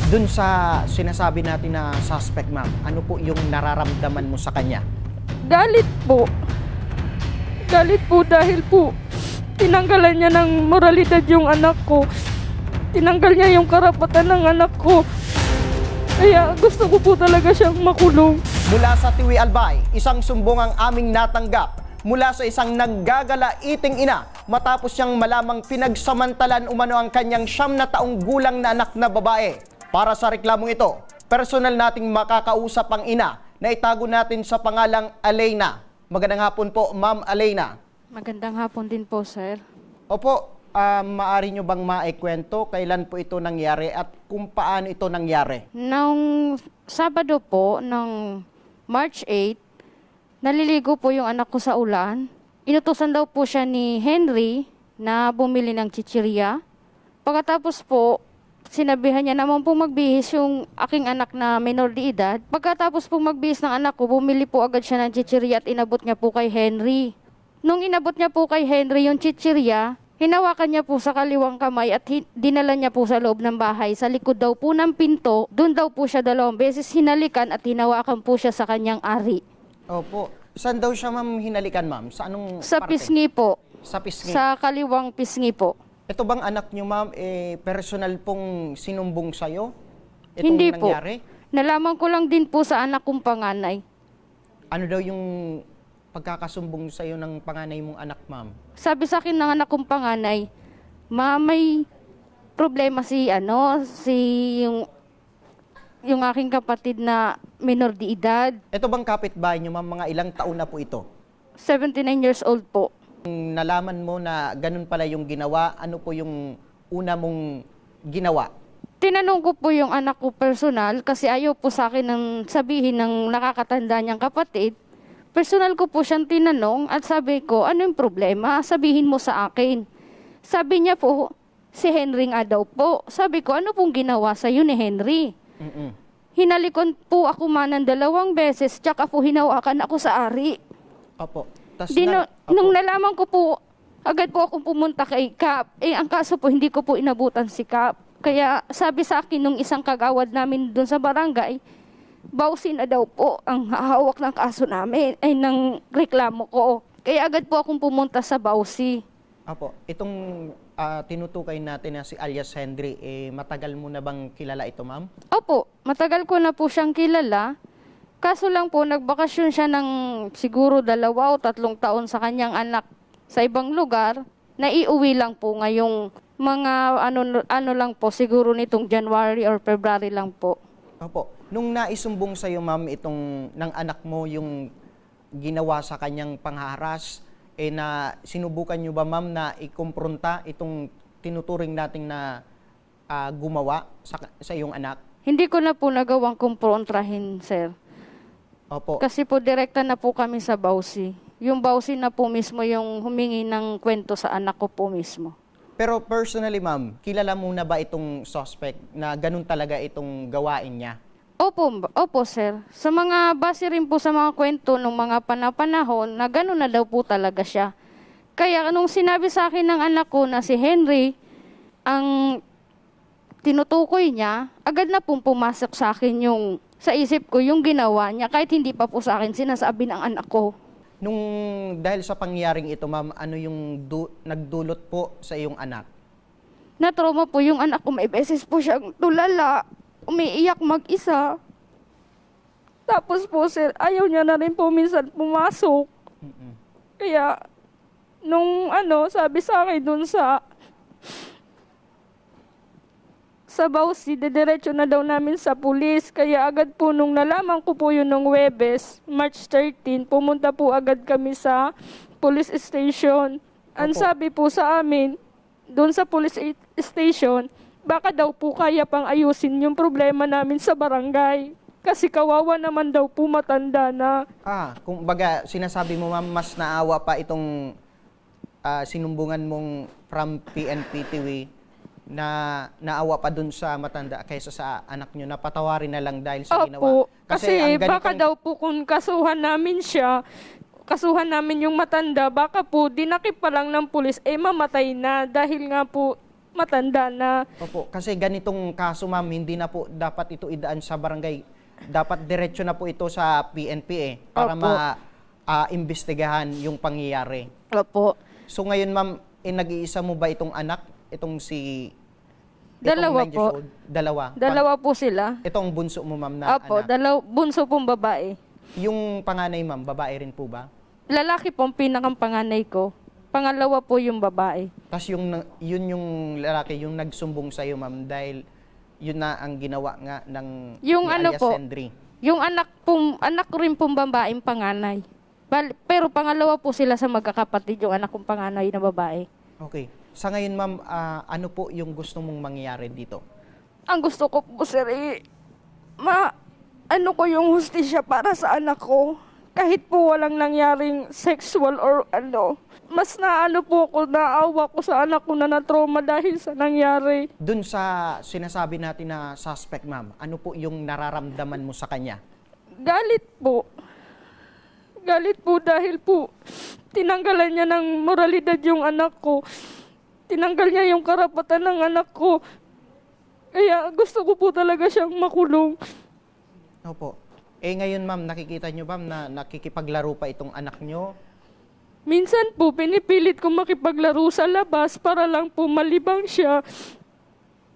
Dun sa sinasabi natin na suspect, ma'am, ano po yung nararamdaman mo sa kanya? Galit po. Galit po dahil po tinanggalan niya ng moralidad yung anak ko. Tinanggal niya yung karapatan ng anak ko. Kaya gusto ko po talaga siyang makulong. Mula sa Tiwi Albay, isang sumbong ang aming natanggap mula sa isang naggagalaiting ina matapos siyang malamang pinagsamantalan umano ang kanyang 9 na taong gulang na anak na babae. Para sa reklamong ito, personal nating makakausap ang ina na itago natin sa pangalang Alena. Magandang hapon po, Ma'am Alena. Magandang hapon din po, sir. Opo, maaari nyo bang maikwento kailan po ito nangyari at kung paano ito nangyari? Nung Sabado po, ng March 8, naliligo po yung anak ko sa ulan. Inutusan daw po siya ni Henry na bumili ng chichirya. Pagkatapos po, sinabihan niya naman po magbihis yung aking anak na minor de edad. Pagkatapos po magbihis ng anak ko, bumili po agad siya ng chichirya at inabot niya po kay Henry. Nung inabot niya po kay Henry yung chichirya, hinawakan niya po sa kaliwang kamay at dinala niya po sa loob ng bahay. Sa likod daw po ng pinto, doon daw po siya 2 beses hinalikan at hinawakan po siya sa kanyang ari. Opo. Saan daw siya, ma'am, hinalikan, ma'am? Sa anong Sa parte? pisngi po. Sa pisngi. Sa kaliwang pisngi po. Ito bang anak niyo, ma'am, personal pong sinumbong sa'yo? Itong Hindi po. nangyari? Nalaman ko lang din po sa anak kong panganay. Ano daw yung pagkakasumbong sa'yo ng panganay mong anak, ma'am? Sabi sa akin ng anak kong panganay, Ma, may problema yung aking kapatid na minor de edad. Ito bang kapitbahay niyo, ma'am, mga ilang taon na po ito? 79 years old po. Nung nalaman mo na ganun pala yung ginawa, ano po yung una mong ginawa? Tinanong ko po yung anak ko personal kasi ayaw po sa akin ng sabihin ng nakakatanda niyang kapatid. Personal ko po siyang tinanong at sabi ko, ano yung problema? Sabihin mo sa akin. Sabi niya po, si Henry nga daw po. Sabi ko, ano pong ginawa sa iyo ni Henry? Hinalikon po ako ng 2 beses, tsaka po hinawakan ako sa ari. Opo. Tas Nung nalaman ko po, agad po akong pumunta kay Kap. Ang kaso po, hindi ko po inabutan si Kap. Kaya sabi sa akin nung isang kagawad namin doon sa barangay, Bausi na daw po ang hahawak ng kaso namin, ng reklamo ko. Kaya agad po akong pumunta sa Bausi. Opo. Itong tinutukoy natin na si alias Henry, matagal mo na bang kilala ito, ma'am? Opo, matagal ko na po siyang kilala. Kaso lang po, nagbakasyon siya ng siguro 2 o 3 taon sa kanyang anak sa ibang lugar. Naiuwi lang po ngayong mga ano lang po, siguro nitong January or February lang po. Opo. Nung naisumbong sa iyo, ma'am, itong ng anak mo yung ginawa sa kanyang pangharas, na sinubukan niyo ba, ma'am, na ikumpronta itong tinuturing nating na gumawa sa iyong anak? Hindi ko na po nagawang kumprontrahin, sir. Opo. Kasi po direkta na po kami sa Bausi. Yung Bausi na po mismo yung humingi ng kwento sa anak ko po mismo. Pero personally, ma'am, kilala mo na ba itong suspect na ganun talaga itong gawain niya? Opo, sir. Sa mga base rin po sa mga kwento ng mga panahon na gano'n na daw po talaga siya. Kaya nung sinabi sa akin ng anak ko na si Henry ang tinutukoy niya, agad na pong pumasok sa akin sa isip ko yung ginawa niya kahit hindi pa po sa akin sinasabi ng anak ko. Nung dahil sa pangyaring ito, ma'am, ano yung nagdulot po sa iyong anak? Na-trauma po yung anak ko. May beses po siyang tulala. Umiiyak mag-isa. Tapos po, sir, ayaw niya na rin po minsan pumasok. Kaya, nung sabi sa akin dun sa Bausi, diretso na daw namin sa pulis. Kaya agad po nung nalaman ko po yun nung Webes, March 13, pumunta po agad kami sa police station. Ang sabi po sa amin, doon sa police station, baka daw po kaya pang ayusin yung problema namin sa barangay. Kasi kawawa naman daw po matanda na. Kung baga sinasabi mo, ma'am, mas naawa pa itong sinumbungan mong from PNP-TIWI na naawa pa dun sa matanda kaysa sa anak nyo, napatawarin na lang dahil sa ginawa. Opo, kasi baka daw po kung kasuhan namin siya, kasuhan namin yung matanda, baka po dinakip pa lang ng pulis, mamatay na dahil nga po matanda na. Opo, kasi ganitong kaso ma'am, hindi na po dapat ito idaan sa barangay. Dapat diretso na po ito sa PNP para Opo. imbestigahan yung pangyayari. Opo. So ngayon ma'am, nag-iisa mo ba itong anak? Itong Dalawa 9 years po. old? Dalawa. Dalawa po sila. Itong bunso mo ma'am na Opo, anak. bunso pong babae. Yung panganay ma'am, babae rin po ba? Lalaki pong pinakang panganay ko. Pangalawa po yung babae. Tapos yun yung lalaki, yung nagsumbong sa'yo ma'am dahil yun na ang ginawa nga ng Yung ni ano alias po, Henry. yung anak rin pong babaeng panganay. Pero pangalawa po sila sa magkakapatid, yung anak kong panganay na babae. Okay. Sa ngayon ma'am, ano po yung gusto mong mangyari dito? Ang gusto ko po, sir, ano ko yung hustisya para sa anak ko. Kahit po walang nangyaring sexual or mas naano po ako, naawa ko sa anak ko na na-trauma dahil sa nangyari. Dun sa sinasabi natin na suspect ma'am, ano po yung nararamdaman mo sa kanya? Galit po. Galit po dahil po tinanggalan niya ng moralidad yung anak ko. Tinanggal niya yung karapatan ng anak ko. Kaya gusto ko po talaga siyang makulong. Opo. Ngayon ma'am, nakikita nyo ma'am na nakikipaglaro pa itong anak nyo? Minsan po, pinipilit ko makipaglaro sa labas para lang po malibang siya.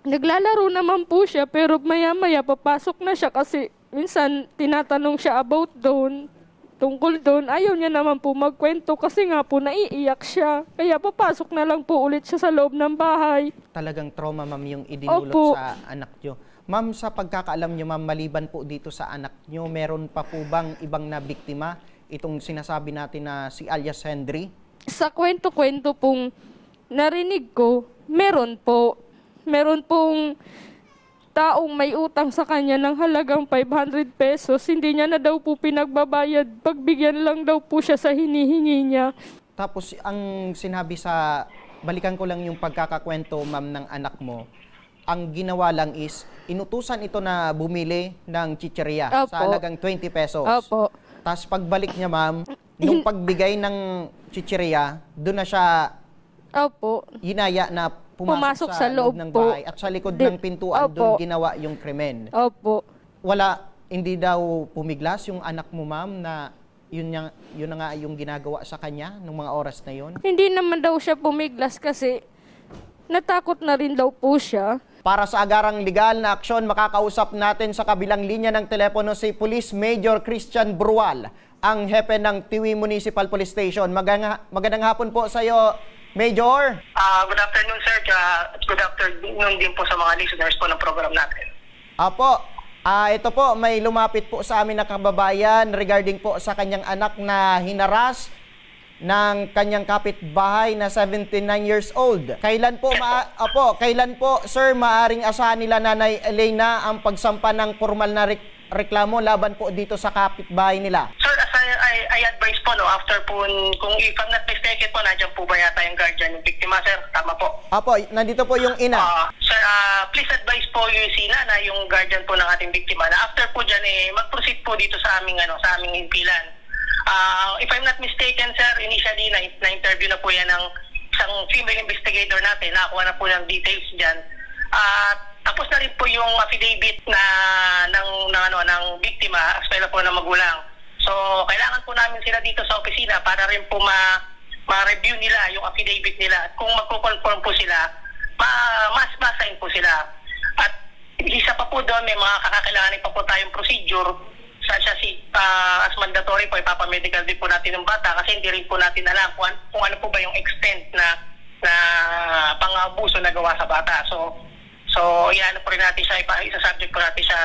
Naglalaro naman po siya, pero maya-maya papasok na siya kasi minsan tinatanong siya about doon. Tungkol doon, ayaw niya naman po magkwento kasi nga po naiiyak siya. Kaya papasok na lang po ulit siya sa loob ng bahay. Talagang trauma ma'am yung idinulot Opo. sa anak nyo. Ma'am, sa pagkakaalam nyo ma'am, maliban po dito sa anak nyo, meron pa po bang ibang na biktima? Itong sinasabi natin na si alias Henry? Sa kwento-kwento pong narinig ko, meron po. Meron pong taong may utang sa kanya ng halagang 500 pesos. Hindi niya na daw po pinagbabayad. Pagbigyan lang daw po siya sa hinihingi niya. Tapos ang sinabi sa, balikan ko lang yung pagkakakwento ma'am ng anak mo, ang ginawa lang is, inutusan ito na bumili ng chicheria Opo. sa halagang 20 pesos. Opo. Tapos pagbalik niya ma'am, nung pagbigay ng chicheria, doon na siya Opo. hinaya na pumasok sa loob ng po. bahay at sa likod ng pintuan Opo. doon ginawa yung krimen. Opo. Hindi daw pumiglas yung anak mo ma'am na yun na nga yung ginagawa sa kanya nung mga oras na yun? Hindi naman daw siya pumiglas kasi natakot na rin daw po siya. Para sa agarang legal na aksyon, makakausap natin sa kabilang linya ng telepono si Police Major Christian Brual, ang hepe ng Tiwi Municipal Police Station. Magandang hapon po sa iyo, Major. Good afternoon, sir. Good afternoon din po sa mga listeners po ng program natin. Apo, ito po, may lumapit po sa amin na kababayan regarding po sa kanyang anak na hinaras ng kanyang kapitbahay na 79 years old. Kailan po, sir, maaring asahan nila Nanay Elena ang pagsampa ng formal na reklamo laban po dito sa kapitbahay nila? Sir, as I advise po, no, after po, kung if I'm not mistaken po, nandiyan po ba yata yung guardian ng biktima, sir? Tama po. Apo, nandito po yung ina. Sir, please advise po yung sina na yung guardian po ng ating biktima na after po dyan, mag-proceed po dito sa aming impilan. If I'm not mistaken, sir, initially na-interview na po yan ng isang female investigator natin. Nakakuha na po ng details dyan. Tapos na rin po yung affidavit ng biktima as well po ng magulang. So, kailangan po namin sila dito sa opisina para rin po ma-review nila yung affidavit nila. At kung magko-confirm po sila, mas-masign po sila. At isa pa po doon, may mga kakakailanganin pa po tayong procedure as mandatory po, ipapamedical din po natin ng bata kasi hindi rin po natin alam kung ano po ba yung extent na pang-abuso na gawa sa bata. So iyan po rin natin siya, isa-subject po natin siya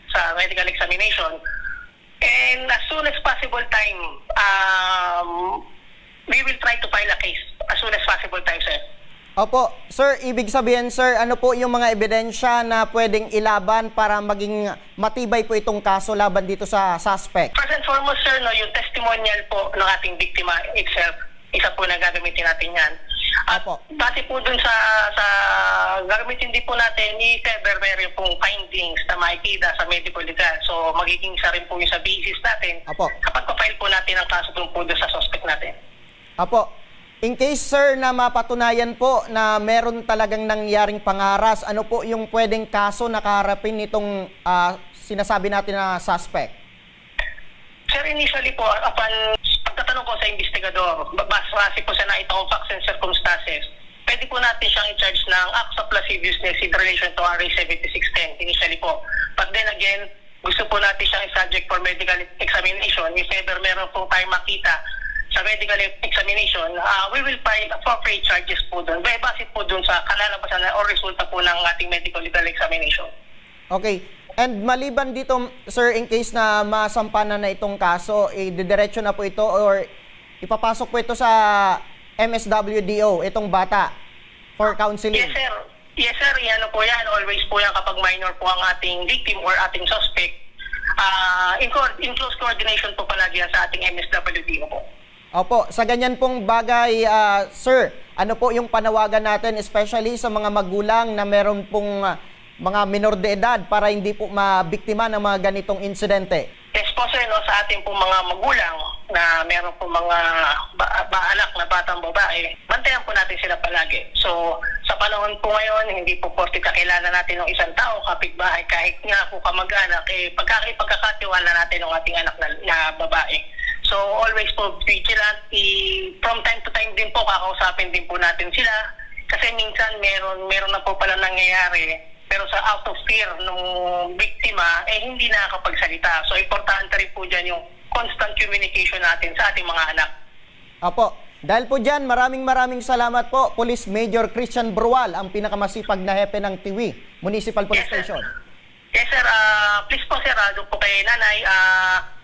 sa medical examination. And as soon as possible time, we will try to file a case as soon as possible time, sir. Opo, sir, ibig sabihin, sir, ano po yung mga ebidensya na pwedeng ilaban para maging matibay po itong kaso laban dito sa suspect? First and foremost, sir, no, yung testimonial po ng ating biktima itself, isa po na gagamitin natin yan. At Opo. base po dun sa gagamitin din po natin, i-cover meron pong findings na makikita sa medical legal. So, magiging isa rin po yung sa basis natin Opo. kapag pa-file po natin ang kaso po dun sa suspect natin. Apo, In case, sir, na mapatunayan po na meron talagang nangyaring pangaras, ano po yung pwedeng kaso na kaharapin nitong sinasabi natin na suspect? Sir, initially po, upon pagtatanong ko sa investigador, base po sa naitawang facts and circumstances, pwede po natin siyang i-charge ng acts of lasciviousness in relation to RA 7610 initially po. But then again, gusto po natin siyang i-subject for medical examination. If ever meron po tayong makita sa medical examination, we will file appropriate charges po doon. Base po doon sa kalalabasan o resulta po ng ating medical legal examination. Okay. And maliban dito, sir, in case na masampanan na itong kaso, didiretso na po ito or ipapasok po ito sa MSWDO, itong bata, for counseling? Yes, sir. Yes, sir. Yan po yan. Always po yan kapag minor po ang ating victim or ating suspect. In close coordination po palagi yan sa ating MSWDO po. Opo, sa ganyan pong bagay, sir, ano po yung panawagan natin, especially sa mga magulang na meron pong mga minor de edad para hindi po mabiktima ng mga ganitong insidente? Yes po, sir, no, sa ating pong mga magulang na meron pong mga anak na batang babae, bantayan po natin sila palagi. So, sa panahon po ngayon, hindi po porti kakilala natin ng isang tao, kapitbahay, kahit nga po kamag-anak, pagkakatiwala natin ng ating anak na babae. So, always po vigilant. From time to time din po, kakausapin din po natin sila. Kasi minsan meron na po pala nangyayari. Pero sa out of fear ng biktima, hindi nakakapagsalita. So, importante rin po dyan yung constant communication natin sa ating mga anak. Opo. Dahil po dyan, maraming salamat po, Police Major Christian Brual, ang pinakamasipag na hepe ng Tiwi Municipal Police Station. Yes, sir. Please po, sir, doon po kay nanay.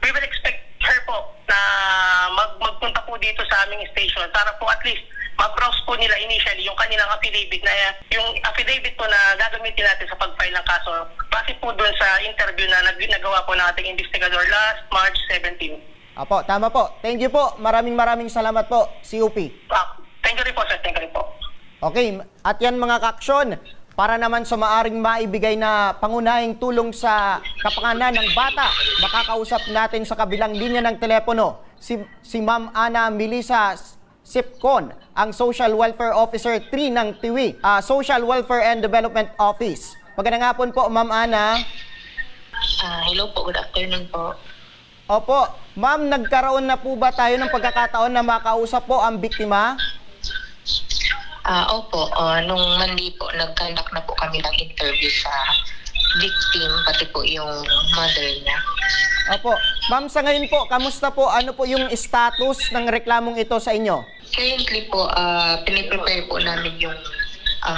We will expect her po na magpunta po dito sa aming station para po at least mag-browse po nila initially yung kanilang affidavit po na gagamitin natin sa pag-file ng kaso base po doon sa interview na nagawa po ng ating investigador last March 17. Apo, tama po. Thank you po. Maraming salamat po, COP. Thank you rin po, sir. Thank you rin po. Okay, at yan mga kaaksyon, para naman sa maaring maibigay na pangunahing tulong sa kapakanan ng bata, makakausap natin sa kabilang linya ng telepono si Ma'am Ana Melissa Sipcon, ang Social Welfare Officer 3 ng Tiwi, Social Welfare and Development Office. Magandang hapon po, Ma'am Ana. Hello po, good afternoon po. Opo, Ma'am, nagkaroon na po ba tayo ng pagkakataon na makausap po ang biktima? Opo, nung Monday po, nag-conduct na po kami ng interview sa victim, pati po yung mother niya. Opo. Ma'am, sa ngayon po, kamusta po? Ano po yung status ng reklamong ito sa inyo? Currently po, piniprepare po namin yung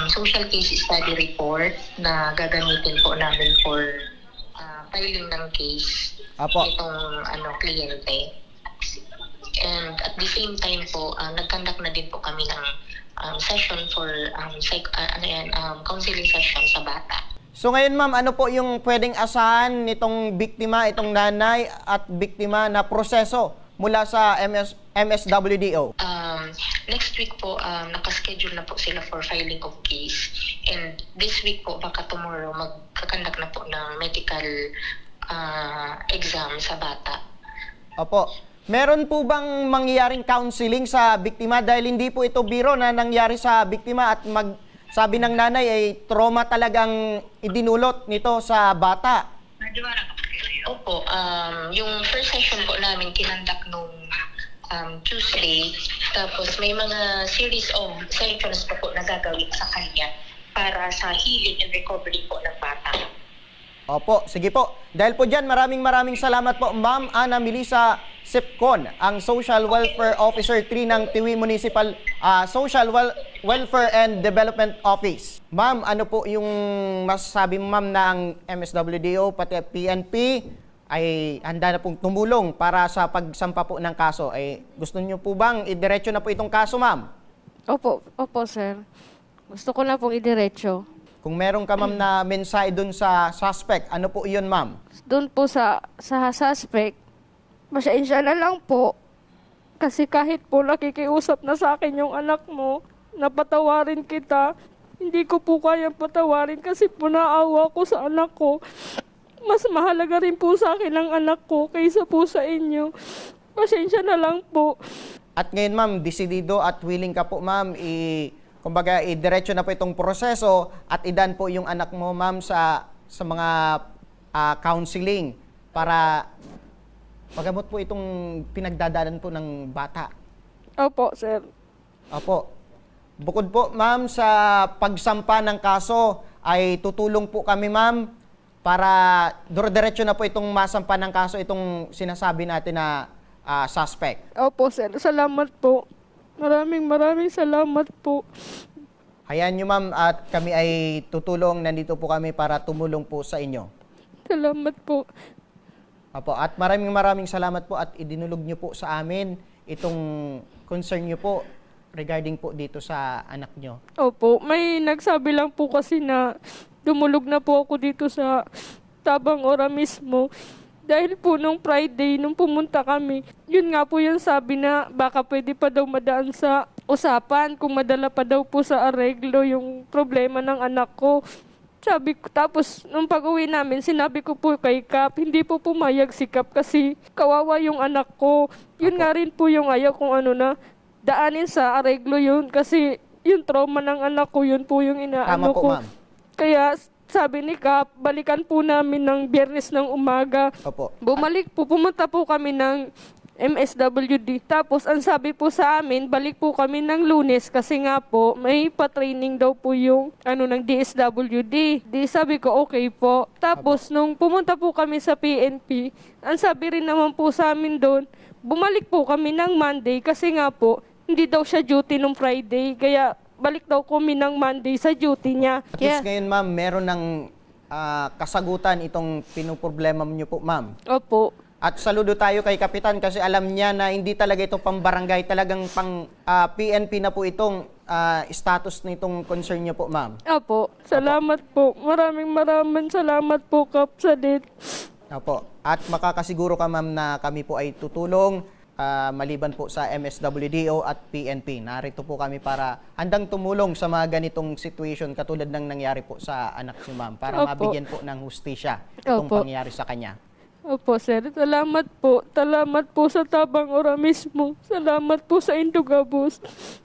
social case study report na gagamitin po namin for filing ng case itong kliyente. And at the same time po, nag-conduct na din po kami ng session for counseling session sa bata. So ngayon, ma'am, ano po yung pwedeng asahan nitong biktima, itong nanay at biktima na proseso mula sa MSWDO? Next week po, nakaschedule na po sila for filing of case. And this week po, baka tomorrow, magkakandak na po ng medical exam sa bata. Opo. Meron po bang mangyaring counseling sa biktima dahil hindi po ito biro na nangyari sa biktima at sabi ng nanay ay trauma talagang idinulot nito sa bata? Opo, yung first session po namin kinandak nung Tuesday, tapos may mga series of sessions po na gagawin sa kanya para sa healing and recovery po ng bata. Opo, sige po. Dahil po dyan, maraming salamat po, Ma'am Ana Melissa Sipcon, ang Social Welfare Officer 3 ng Tiwi Municipal Social Welfare and Development Office. Ma'am, ano po yung masasabi mo, ma'am, na ang MSWDO pati PNP ay handa na pong tumulong para sa pagsampa po ng kaso? Gusto niyo po bang idiretso na po itong kaso, ma'am? Opo, sir. Gusto ko na pong idiretso. Kung meron ka, ma'am, na mensahe dun sa suspect, ano po iyon, ma'am? Doon po sa suspect, pasensya na lang po. Kasi kahit po nakikiusap na sa akin yung anak mo, napatawarin kita, hindi ko po kayang patawarin kasi po naawa ko sa anak ko. Mas mahalaga rin po sa akin ang anak ko kaysa po sa inyo. Pasensya na lang po. At ngayon, ma'am, desidido at willing ka po, ma'am, kumbaga, diretso na po itong proseso at idan po yung anak mo, ma'am, sa mga counseling para magamot po itong pinagdadaanan po ng bata. Opo, sir. Opo. Bukod po, ma'am, sa pagsampa ng kaso, ay tutulong po kami, ma'am, para diretso na po itong masampa ng kaso, itong sinasabi natin na suspect. Opo, sir. Salamat po. Maraming salamat po. Hayaan nyo, ma'am, at kami ay tutulong. Nandito po kami para tumulong po sa inyo. Salamat po. Opo, at maraming salamat po at idinulog nyo po sa amin itong concern nyo po regarding po dito sa anak nyo. Opo, may nagsabi lang po kasi na dumulog na po ako dito sa Tabang Ora mismo. Dahil po nung Friday, nung pumunta kami, yun nga po yung sabi na baka pwede pa daw madaan sa usapan kung madala pa daw po sa areglo yung problema ng anak ko. Sabi ko, tapos nung pag-uwi namin, sinabi ko po kay Kap, hindi po pumayag si Kap kasi kawawa yung anak ko. Yun nga rin po yung ayaw kung ano na daanin sa areglo yun kasi yung trauma ng anak ko, yun po yung inaano Tama po, ko. ma'am. Kaya sabi ni Kap, balikan po namin ng Biyernes ng umaga. Opo. Bumalik po, pumunta po kami ng MSWD. Tapos ang sabi po sa amin, balik po kami ng Lunes kasi nga po may pa-training daw po yung ng DSWD. Di sabi ko okay po. Tapos nung pumunta po kami sa PNP, ang sabi rin naman po sa amin doon, bumalik po kami ng Monday kasi nga po hindi daw siya duty nung Friday. Kaya balik daw kami ng Monday sa duty niya. At least ngayon, ma'am, meron ng kasagutan itong pinoproblema niyo po, ma'am. Opo. At saludo tayo kay Kapitan kasi alam niya na hindi talaga ito pang barangay, talagang pang PNP na po itong status nitong concern niyo po, ma'am. Opo. Salamat po. Maraming salamat po, Kap Sadet. Opo. At makakasiguro ka, ma'am, na kami po ay tutulong maliban po sa MSWDO at PNP. Narito po kami para handang tumulong sa mga ganitong situation katulad ng nangyari po sa anak niyo, ma'am, para Opo. mabigyan po ng hustisya itong Opo. pangyari sa kanya. Opo, sir. Salamat po. Salamat po sa Tabang Ora mismo. Salamat po sa Indugabus.